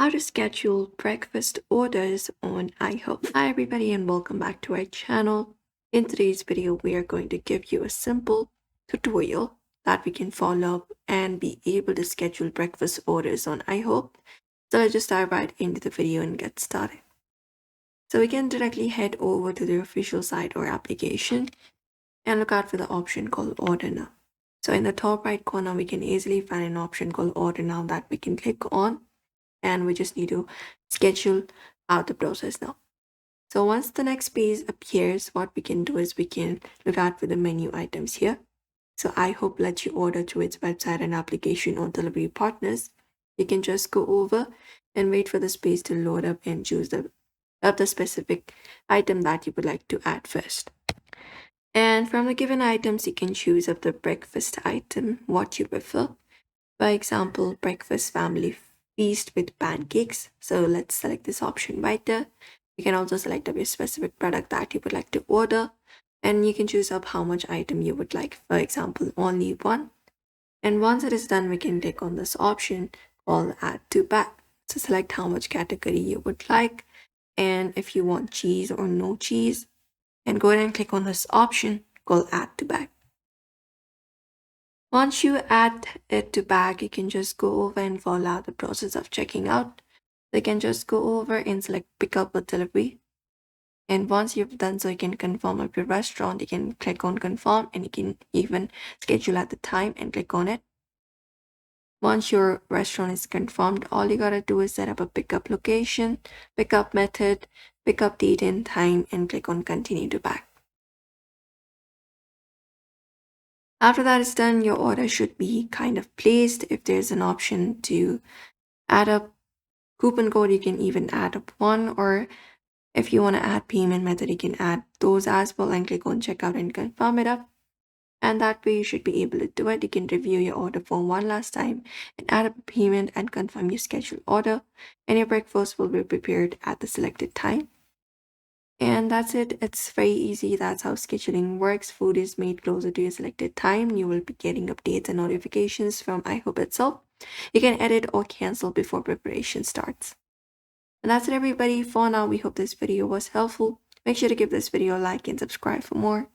how to schedule breakfast orders on IHOP. Hi everybody and welcome back to our channel. In today's video, we are going to give you a simple tutorial that we can follow up and be able to schedule breakfast orders on IHOP. So let's just dive right into the video and get started. So we can directly head over to the official site or application and look out for the option called Order Now. So in the top right corner, we can easily find an option called Order Now that we can click on, and we just need to schedule out the process now. So once the next page appears, what we can do is we can look out for the menu items here. So IHOP lets you order through its website and application or delivery partners. You can just go over and wait for the page to load up and choose the specific item that you would like to add first. And from the given items, you can choose up the breakfast item, what you prefer. For example, breakfast family feast with pancakes. So let's select this option right there. You can also select up your specific product that you would like to order, and you can choose up how much item you would like. For example, only one. And once it is done, we can click on this option called Add to Bag. So select how much category you would like, and if you want cheese or no cheese, and go ahead and click on this option called Add to Bag. Once you add it to bag, you can just go over and follow out the process of checking out. So you can just go over and select pick up or delivery. And once you've done so, you can confirm up your restaurant. You can click on confirm, and you can even schedule at the time and click on it. Once your restaurant is confirmed, all you gotta do is set up a pickup location, pickup method, pickup date and time, and click on continue to bag. After that is done, your order should be kind of placed. If there's an option to add a coupon code, you can even add up one, or if you want to add payment method, you can add those as well and click on checkout and confirm it up. And that way you should be able to do it. You can review your order form one last time and add up a payment and confirm your scheduled order, and your breakfast will be prepared at the selected time. And that's it. It's very easy. That's how scheduling works. Food is made closer to your selected time. You will be getting updates and notifications from IHOP itself. You can edit or cancel before preparation starts. And that's it, everybody. For now, we hope this video was helpful. Make sure to give this video a like and subscribe for more.